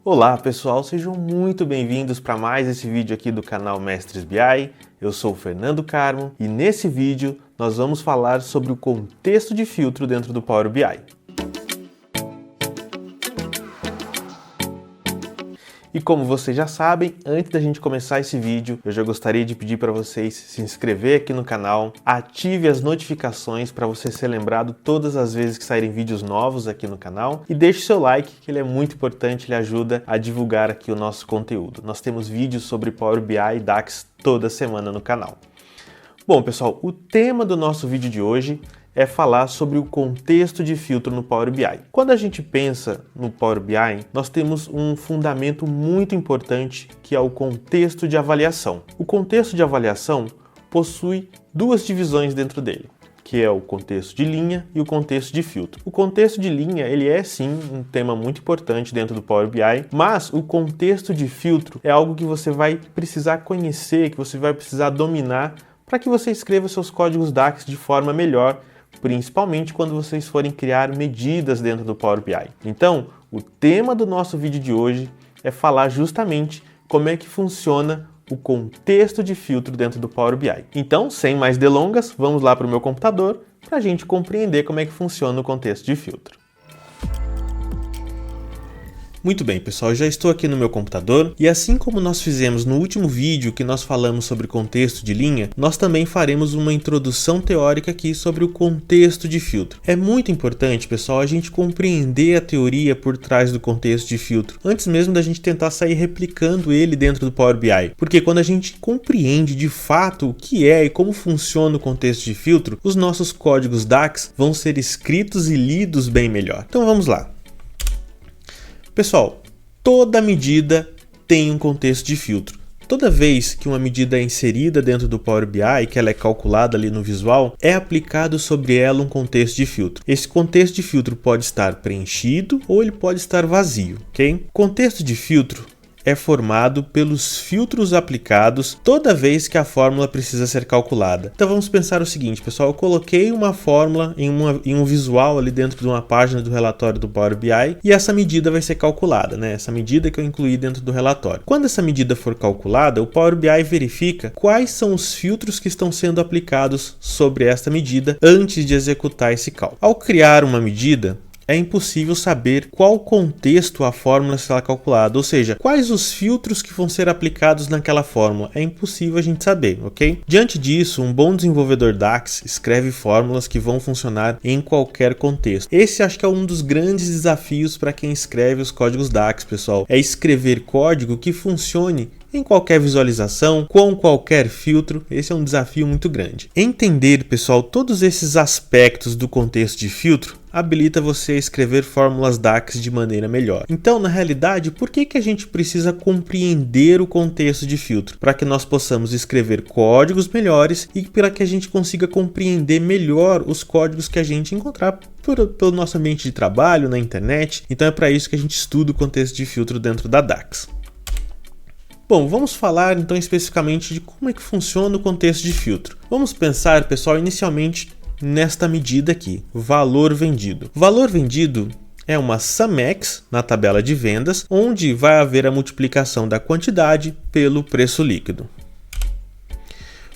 Olá pessoal, sejam muito bem-vindos para mais esse vídeo aqui do canal Mestres BI. Eu sou o Fernando Carmo e nesse vídeo nós vamos falar sobre o contexto de filtro dentro do Power BI. E como vocês já sabem, antes da gente começar esse vídeo, eu já gostaria de pedir para vocês se inscrever aqui no canal, ative as notificações para você ser lembrado todas as vezes que saírem vídeos novos aqui no canal e deixe seu like, que ele é muito importante, ele ajuda a divulgar aqui o nosso conteúdo. Nós temos vídeos sobre Power BI e DAX toda semana no canal. Bom, pessoal, o tema do nosso vídeo de hoje é falar sobre o contexto de filtro no Power BI. Quando a gente pensa no Power BI, nós temos um fundamento muito importante que é o contexto de avaliação. O contexto de avaliação possui duas divisões dentro dele, que é o contexto de linha e o contexto de filtro. O contexto de linha, ele é sim um tema muito importante dentro do Power BI, mas o contexto de filtro é algo que você vai precisar conhecer, que você vai precisar dominar para que você escreva seus códigos DAX de forma melhor, principalmente quando vocês forem criar medidas dentro do Power BI. Então, o tema do nosso vídeo de hoje é falar justamente como é que funciona o contexto de filtro dentro do Power BI. Então, sem mais delongas, vamos lá para o meu computador para a gente compreender como é que funciona o contexto de filtro. Muito bem, pessoal, já estou aqui no meu computador e assim como nós fizemos no último vídeo que nós falamos sobre contexto de linha, nós também faremos uma introdução teórica aqui sobre o contexto de filtro. É muito importante, pessoal, a gente compreender a teoria por trás do contexto de filtro, antes mesmo da gente tentar sair replicando ele dentro do Power BI, porque quando a gente compreende de fato o que é e como funciona o contexto de filtro, os nossos códigos DAX vão ser escritos e lidos bem melhor. Então vamos lá. Pessoal, toda medida tem um contexto de filtro. Toda vez que uma medida é inserida dentro do Power BI, que ela é calculada ali no visual, é aplicado sobre ela um contexto de filtro. Esse contexto de filtro pode estar preenchido ou ele pode estar vazio, ok? Contexto de filtro é formado pelos filtros aplicados toda vez que a fórmula precisa ser calculada. Então vamos pensar o seguinte, pessoal, eu coloquei uma fórmula em um visual ali dentro de uma página do relatório do Power BI e essa medida vai ser calculada, né? Essa medida que eu incluí dentro do relatório. Quando essa medida for calculada, o Power BI verifica quais são os filtros que estão sendo aplicados sobre esta medida antes de executar esse cálculo. Ao criar uma medida, é impossível saber qual contexto a fórmula será calculada, ou seja, quais os filtros que vão ser aplicados naquela fórmula. É impossível a gente saber, ok? Diante disso, um bom desenvolvedor DAX escreve fórmulas que vão funcionar em qualquer contexto. Esse acho que é um dos grandes desafios para quem escreve os códigos DAX, pessoal. É escrever código que funcione em qualquer visualização, com qualquer filtro. Esse é um desafio muito grande. Entender, pessoal, todos esses aspectos do contexto de filtro habilita você a escrever fórmulas DAX de maneira melhor. Então, na realidade, por que a gente precisa compreender o contexto de filtro? Para que nós possamos escrever códigos melhores e para que a gente consiga compreender melhor os códigos que a gente encontrar pelo nosso ambiente de trabalho, na internet. Então é para isso que a gente estuda o contexto de filtro dentro da DAX. Bom, vamos falar então especificamente de como é que funciona o contexto de filtro. Vamos pensar, pessoal, inicialmente nesta medida aqui, valor vendido. Valor vendido é uma SumX na tabela de vendas, onde vai haver a multiplicação da quantidade pelo preço líquido.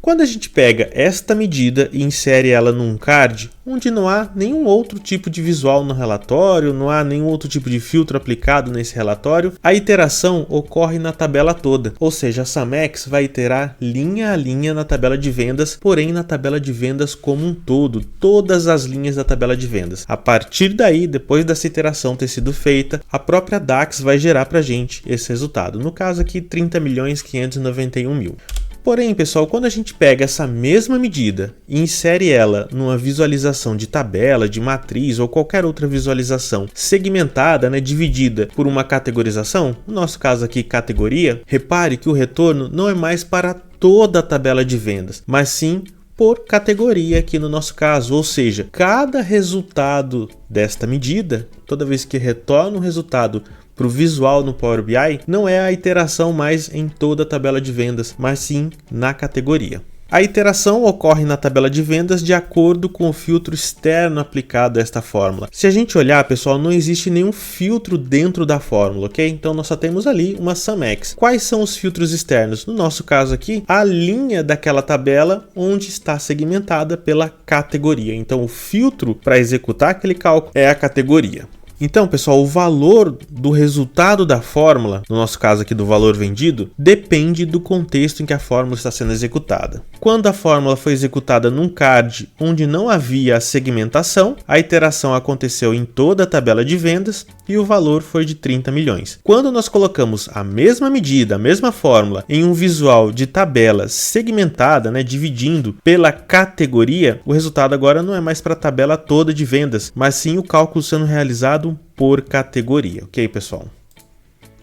Quando a gente pega esta medida e insere ela num card, onde não há nenhum outro tipo de visual no relatório, não há nenhum outro tipo de filtro aplicado nesse relatório, a iteração ocorre na tabela toda, ou seja, a SumX vai iterar linha a linha na tabela de vendas, porém na tabela de vendas como um todo, todas as linhas da tabela de vendas. A partir daí, depois dessa iteração ter sido feita, a própria DAX vai gerar para a gente esse resultado, no caso aqui 30.591.000. Porém, pessoal, quando a gente pega essa mesma medida e insere ela numa visualização de tabela, de matriz ou qualquer outra visualização segmentada, né, dividida por uma categorização, no nosso caso aqui categoria, repare que o retorno não é mais para toda a tabela de vendas, mas sim por categoria aqui no nosso caso, ou seja, cada resultado desta medida, toda vez que retorna um resultado para o visual no Power BI, não é a iteração mais em toda a tabela de vendas, mas sim na categoria. A iteração ocorre na tabela de vendas de acordo com o filtro externo aplicado a esta fórmula. Se a gente olhar, pessoal, não existe nenhum filtro dentro da fórmula, ok? Então nós só temos ali uma SumX. Quais são os filtros externos? No nosso caso aqui, a linha daquela tabela onde está segmentada pela categoria. Então o filtro para executar aquele cálculo é a categoria. Então, pessoal, o valor do resultado da fórmula, no nosso caso aqui do valor vendido, depende do contexto em que a fórmula está sendo executada. Quando a fórmula foi executada num card onde não havia a segmentação, a iteração aconteceu em toda a tabela de vendas e o valor foi de 30 milhões. Quando nós colocamos a mesma medida, a mesma fórmula, em um visual de tabela segmentada, dividindo pela categoria, o resultado agora não é mais para a tabela toda de vendas, mas sim o cálculo sendo realizado por categoria, ok, pessoal?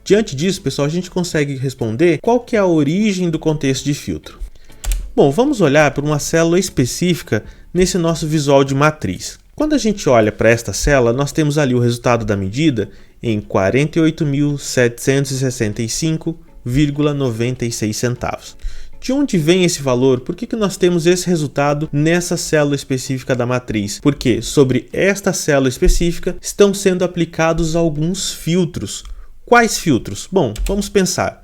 Diante disso, pessoal, a gente consegue responder qual que é a origem do contexto de filtro. Bom, vamos olhar para uma célula específica nesse nosso visual de matriz. Quando a gente olha para esta célula, nós temos ali o resultado da medida em 48.765,96 centavos. De onde vem esse valor? Por que nós temos esse resultado nessa célula específica da matriz? Porque sobre esta célula específica estão sendo aplicados alguns filtros. Quais filtros? Bom, vamos pensar.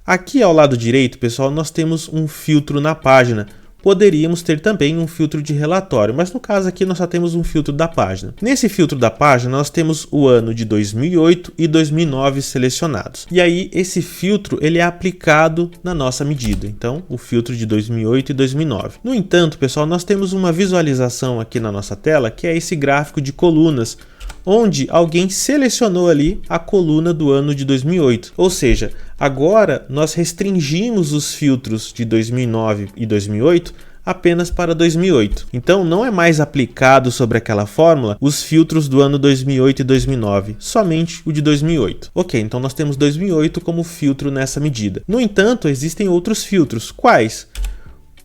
Aqui ao lado direito, pessoal, nós temos um filtro na página. Poderíamos ter também um filtro de relatório, mas no caso aqui nós só temos um filtro da página. Nesse filtro da página nós temos o ano de 2008 e 2009 selecionados. E aí esse filtro ele é aplicado na nossa medida. Então o filtro de 2008 e 2009. No entanto, pessoal, nós temos uma visualização aqui na nossa tela que é esse gráfico de colunas, onde alguém selecionou ali a coluna do ano de 2008. Ou seja, agora nós restringimos os filtros de 2009 e 2008 apenas para 2008. Então não é mais aplicado sobre aquela fórmula os filtros do ano 2008 e 2009, somente o de 2008. Ok, então nós temos 2008 como filtro nessa medida. No entanto, existem outros filtros. Quais?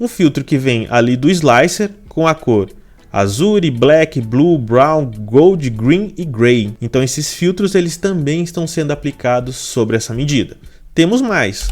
Um filtro que vem ali do slicer com a cor Azure, Black, Blue, Brown, Gold, Green e Gray. Então esses filtros eles também estão sendo aplicados sobre essa medida. Temos mais.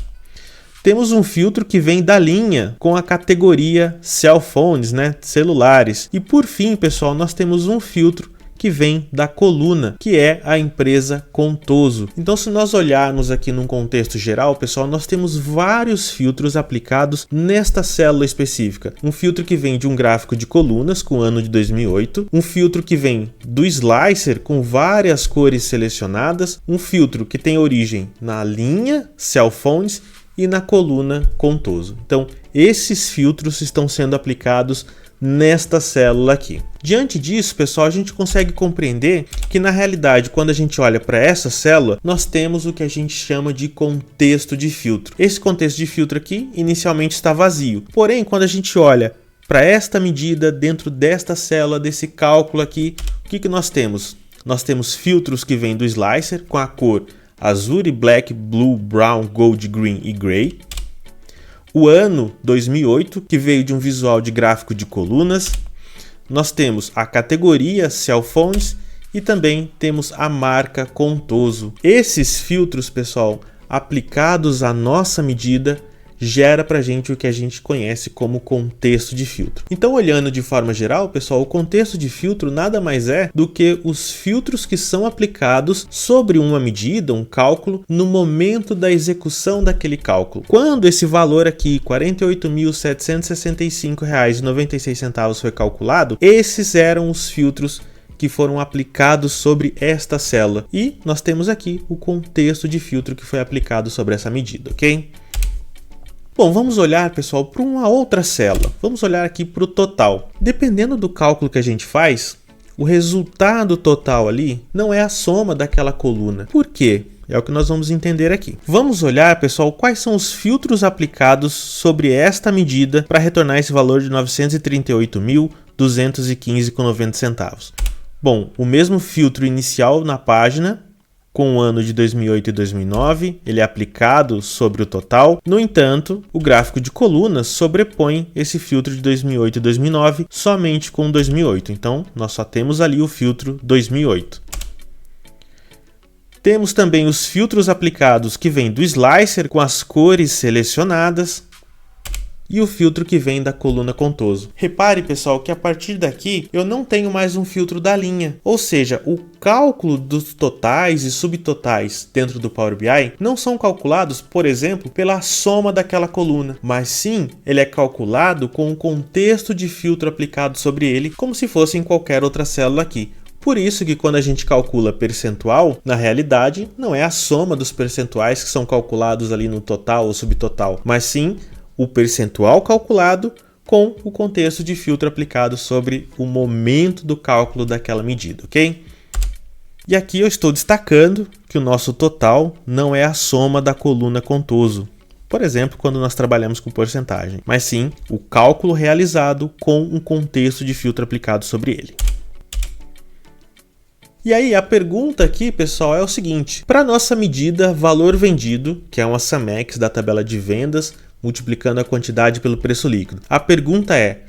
Temos um filtro que vem da linha com a categoria Cell Phones, celulares. E por fim, pessoal, nós temos um filtro que vem da coluna, que é a empresa Contoso. Então, se nós olharmos aqui num contexto geral, pessoal, nós temos vários filtros aplicados nesta célula específica. Um filtro que vem de um gráfico de colunas com o ano de 2008, um filtro que vem do slicer com várias cores selecionadas, um filtro que tem origem na linha Cell Phones e na coluna Contoso. Então, esses filtros estão sendo aplicados nesta célula aqui. Diante disso, pessoal, a gente consegue compreender que na realidade, quando a gente olha para essa célula, nós temos o que a gente chama de contexto de filtro. Esse contexto de filtro aqui inicialmente está vazio. Porém, quando a gente olha para esta medida dentro desta célula, desse cálculo aqui, o que nós temos? Nós temos filtros que vêm do slicer com a cor Azure, Black, Blue, Brown, Gold, Green e Gray. O ano 2008, que veio de um visual de gráfico de colunas. Nós temos a categoria Cell Phones e também temos a marca Contoso. Esses filtros, pessoal, aplicados à nossa medida, gera para a gente o que a gente conhece como contexto de filtro. Então, olhando de forma geral, pessoal, o contexto de filtro nada mais é do que os filtros que são aplicados sobre uma medida, um cálculo, no momento da execução daquele cálculo. Quando esse valor aqui, R$ 48.765,96 foi calculado, esses eram os filtros que foram aplicados sobre esta célula. E nós temos aqui o contexto de filtro que foi aplicado sobre essa medida, ok? Bom, vamos olhar, pessoal, para uma outra célula. Vamos olhar aqui para o total. Dependendo do cálculo que a gente faz, o resultado total ali não é a soma daquela coluna. Por quê? É o que nós vamos entender aqui. Vamos olhar, pessoal, quais são os filtros aplicados sobre esta medida para retornar esse valor de R$ 938.215,90 centavos. Bom, o mesmo filtro inicial na página, com o ano de 2008 e 2009, ele é aplicado sobre o total. No entanto, o gráfico de colunas sobrepõe esse filtro de 2008 e 2009 somente com 2008. Então, nós só temos ali o filtro 2008. Temos também os filtros aplicados que vêm do slicer com as cores selecionadas. e o filtro que vem da coluna contoso. Repare, pessoal, que a partir daqui eu não tenho mais um filtro da linha, ou seja, o cálculo dos totais e subtotais dentro do Power BI não são calculados, por exemplo, pela soma daquela coluna, mas sim ele é calculado com o contexto de filtro aplicado sobre ele, como se fosse em qualquer outra célula aqui. Por isso que quando a gente calcula percentual, na realidade não é a soma dos percentuais que são calculados ali no total ou subtotal, mas sim o percentual calculado com o contexto de filtro aplicado sobre o momento do cálculo daquela medida, ok? E aqui eu estou destacando que o nosso total não é a soma da coluna contoso, por exemplo, quando nós trabalhamos com porcentagem, mas sim o cálculo realizado com um contexto de filtro aplicado sobre ele. E aí, a pergunta aqui, pessoal, é o seguinte: para nossa medida valor vendido, que é uma SumX da tabela de vendas, multiplicando a quantidade pelo preço líquido, a pergunta é: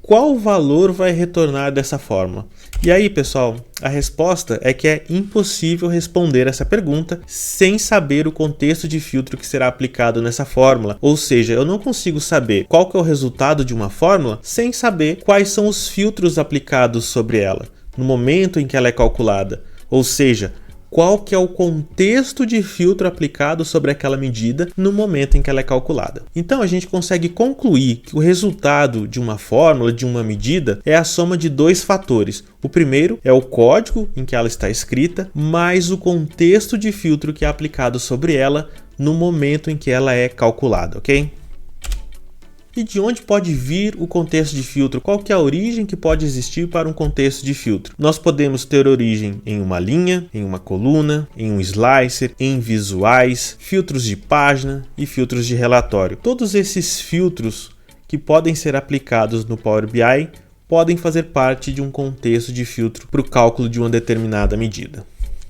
qual valor vai retornar dessa forma? E aí, pessoal, a resposta é que é impossível responder essa pergunta sem saber o contexto de filtro que será aplicado nessa fórmula. Ou seja, eu não consigo saber qual que é o resultado de uma fórmula sem saber quais são os filtros aplicados sobre ela no momento em que ela é calculada, ou seja, qual que é o contexto de filtro aplicado sobre aquela medida no momento em que ela é calculada. Então a gente consegue concluir que o resultado de uma fórmula, de uma medida, é a soma de dois fatores. O primeiro é o código em que ela está escrita, mais o contexto de filtro que é aplicado sobre ela no momento em que ela é calculada, ok? E de onde pode vir o contexto de filtro? Qual que é a origem que pode existir para um contexto de filtro? Nós podemos ter origem em uma linha, em uma coluna, em um slicer, em visuais, filtros de página e filtros de relatório. Todos esses filtros que podem ser aplicados no Power BI podem fazer parte de um contexto de filtro para o cálculo de uma determinada medida.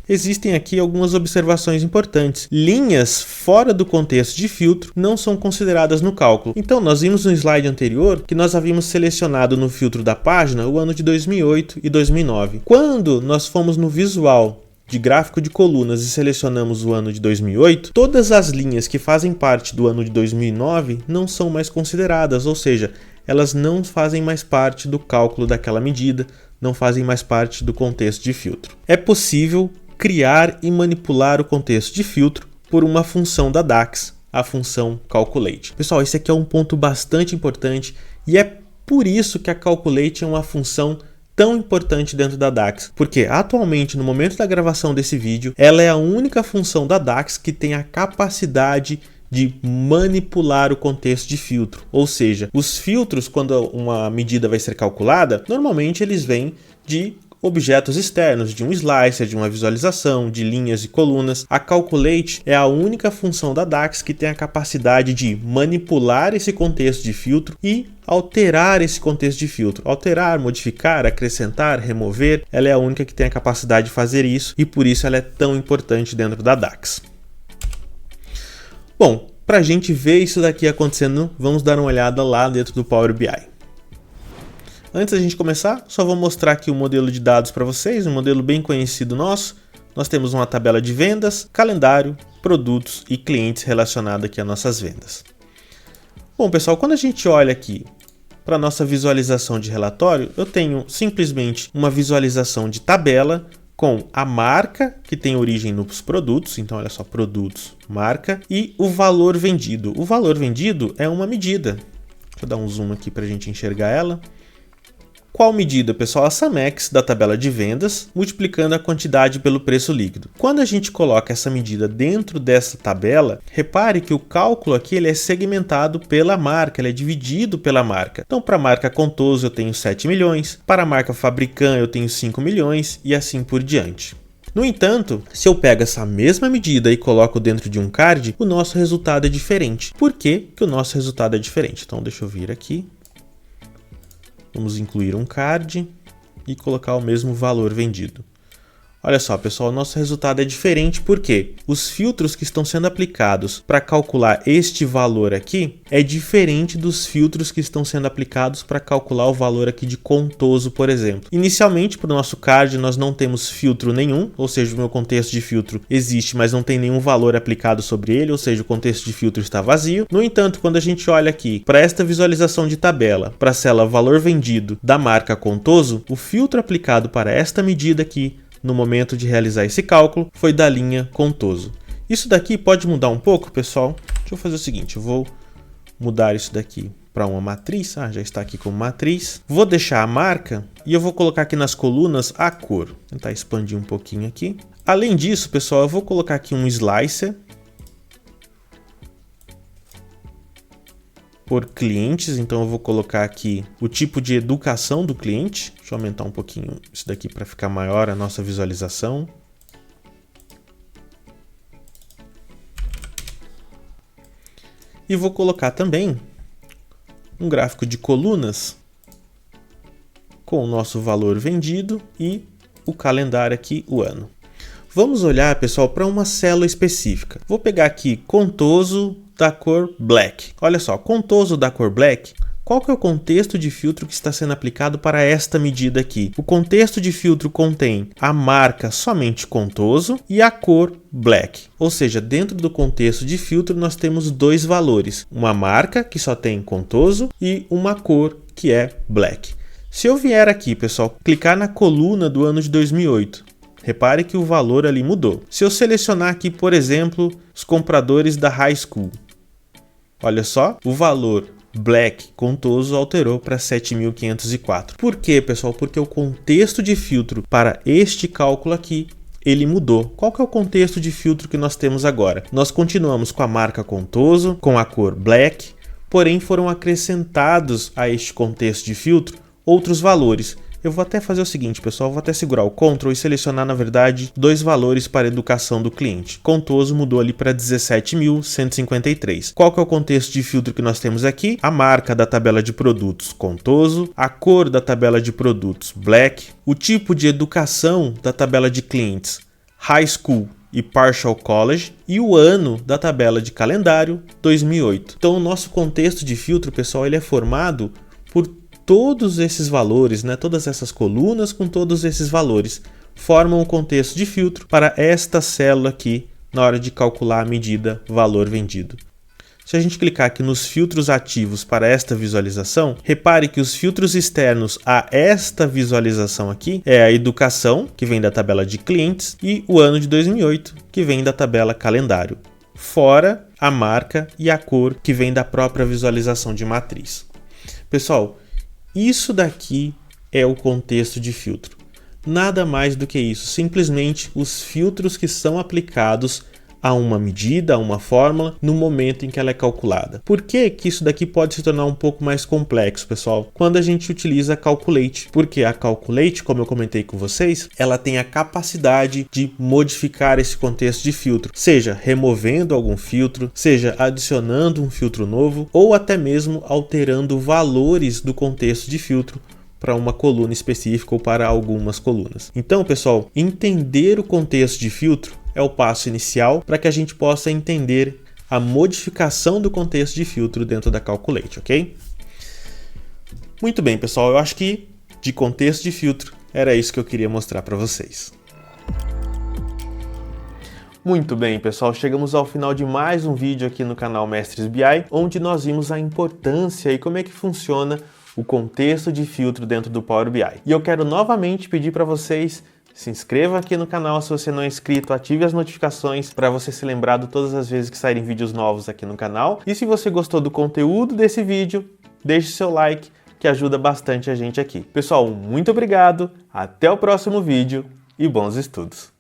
Existem aqui algumas observações importantes. Linhas fora do contexto de filtro não são consideradas no cálculo. Então, nós vimos no slide anterior que nós havíamos selecionado no filtro da página o ano de 2008 e 2009. Quando nós fomos no visual de gráfico de colunas e selecionamos o ano de 2008, todas as linhas que fazem parte do ano de 2009 não são mais consideradas, ou seja, elas não fazem mais parte do cálculo daquela medida, não fazem mais parte do contexto de filtro. É possível criar e manipular o contexto de filtro por uma função da DAX, a função Calculate. Pessoal, esse aqui é um ponto bastante importante e é por isso que a Calculate é uma função tão importante dentro da DAX, porque atualmente, no momento da gravação desse vídeo, ela é a única função da DAX que tem a capacidade de manipular o contexto de filtro. Ou seja, os filtros, quando uma medida vai ser calculada, normalmente eles vêm de objetos externos, de um slicer, de uma visualização, de linhas e colunas. A Calculate é a única função da DAX que tem a capacidade de manipular esse contexto de filtro e alterar esse contexto de filtro. Alterar, modificar, acrescentar, remover. Ela é a única que tem a capacidade de fazer isso e por isso ela é tão importante dentro da DAX. Bom, para a gente ver isso daqui acontecendo, vamos dar uma olhada lá dentro do Power BI. Antes da gente começar, só vou mostrar aqui o modelo de dados para vocês, um modelo bem conhecido nosso. Nós temos uma tabela de vendas, calendário, produtos e clientes relacionados aqui às nossas vendas. Bom, pessoal, quando a gente olha aqui para a nossa visualização de relatório, eu tenho simplesmente uma visualização de tabela com a marca, que tem origem nos produtos, então olha só, produtos, marca, e o valor vendido. O valor vendido é uma medida. Deixa eu dar um zoom aqui para a gente enxergar ela. Qual medida, pessoal? A SumX da tabela de vendas, multiplicando a quantidade pelo preço líquido. Quando a gente coloca essa medida dentro dessa tabela, repare que o cálculo aqui ele é segmentado pela marca, ele é dividido pela marca. Então, para a marca Contoso eu tenho 7 milhões, para a marca Fabricant eu tenho 5 milhões e assim por diante. No entanto, se eu pego essa mesma medida e coloco dentro de um card, o nosso resultado é diferente. Por que que o nosso resultado é diferente? Então, deixa eu vir aqui. Vamos incluir um card e colocar o mesmo valor vendido. Olha só, pessoal, nosso resultado é diferente porque os filtros que estão sendo aplicados para calcular este valor aqui é diferente dos filtros que estão sendo aplicados para calcular o valor aqui de contoso, por exemplo. Inicialmente, para o nosso card, nós não temos filtro nenhum, ou seja, o meu contexto de filtro existe, mas não tem nenhum valor aplicado sobre ele, ou seja, o contexto de filtro está vazio. No entanto, quando a gente olha aqui para esta visualização de tabela, para a célula valor vendido da marca contoso, o filtro aplicado para esta medida aqui, no momento de realizar esse cálculo, foi da linha contoso. Isso daqui pode mudar um pouco, pessoal. Deixa eu fazer o seguinte, eu vou mudar isso daqui para uma matriz. Já está aqui como matriz. Vou deixar a marca e eu vou colocar aqui nas colunas a cor. Vou tentar expandir um pouquinho aqui. Além disso, pessoal, eu vou colocar aqui um slicer por clientes, então eu vou colocar aqui o tipo de educação do cliente. Deixa eu aumentar um pouquinho isso daqui para ficar maior a nossa visualização. E vou colocar também um gráfico de colunas com o nosso valor vendido e o calendário aqui, o ano. Vamos olhar, pessoal, para uma célula específica. Vou pegar aqui contoso da cor black. Olha só, contoso da cor black. Qual que é o contexto de filtro que está sendo aplicado para esta medida aqui? O contexto de filtro contém a marca somente contoso e a cor black. Ou seja, dentro do contexto de filtro nós temos dois valores. Uma marca que só tem contoso e uma cor que é black. Se eu vier aqui, pessoal, clicar na coluna do ano de 2008, repare que o valor ali mudou. Se eu selecionar aqui, por exemplo, os compradores da high school, olha só, o valor black contoso alterou para 7.504. Por quê, pessoal? Porque o contexto de filtro para este cálculo aqui, ele mudou. Qual que é o contexto de filtro que nós temos agora? Nós continuamos com a marca contoso, com a cor black, porém foram acrescentados a este contexto de filtro outros valores. Eu vou até fazer o seguinte, pessoal, vou até segurar o Ctrl e selecionar, na verdade, dois valores para a educação do cliente. Contoso mudou ali para 17.153. Qual que é o contexto de filtro que nós temos aqui? A marca da tabela de produtos contoso, a cor da tabela de produtos black, o tipo de educação da tabela de clientes high school e partial college e o ano da tabela de calendário 2008. Então o nosso contexto de filtro, pessoal, ele é formado por todos esses valores, todas essas colunas com todos esses valores formam o contexto de filtro para esta célula aqui na hora de calcular a medida valor vendido. Se a gente clicar aqui nos filtros ativos para esta visualização, repare que os filtros externos a esta visualização aqui é a educação, que vem da tabela de clientes, e o ano de 2008, que vem da tabela calendário, fora a marca e a cor, que vem da própria visualização de matriz. Pessoal, isso daqui é o contexto de filtro. Nada mais do que isso, simplesmente os filtros que são aplicados a uma medida, a uma fórmula, no momento em que ela é calculada. Por que que isso daqui pode se tornar um pouco mais complexo, pessoal? Quando a gente utiliza a Calculate. Porque a Calculate, como eu comentei com vocês, ela tem a capacidade de modificar esse contexto de filtro, seja removendo algum filtro, seja adicionando um filtro novo, ou até mesmo alterando valores do contexto de filtro para uma coluna específica ou para algumas colunas. Então, pessoal, entender o contexto de filtro é o passo inicial para que a gente possa entender a modificação do contexto de filtro dentro da Calculate, ok? Muito bem, pessoal, eu acho que de contexto de filtro era isso que eu queria mostrar para vocês. Muito bem, pessoal, chegamos ao final de mais um vídeo aqui no canal Mestres BI, onde nós vimos a importância e como é que funciona o contexto de filtro dentro do Power BI. E eu quero novamente pedir para vocês: se inscreva aqui no canal se você não é inscrito, ative as notificações para você ser lembrado todas as vezes que saírem vídeos novos aqui no canal. E se você gostou do conteúdo desse vídeo, deixe seu like, que ajuda bastante a gente aqui. Pessoal, muito obrigado, até o próximo vídeo e bons estudos!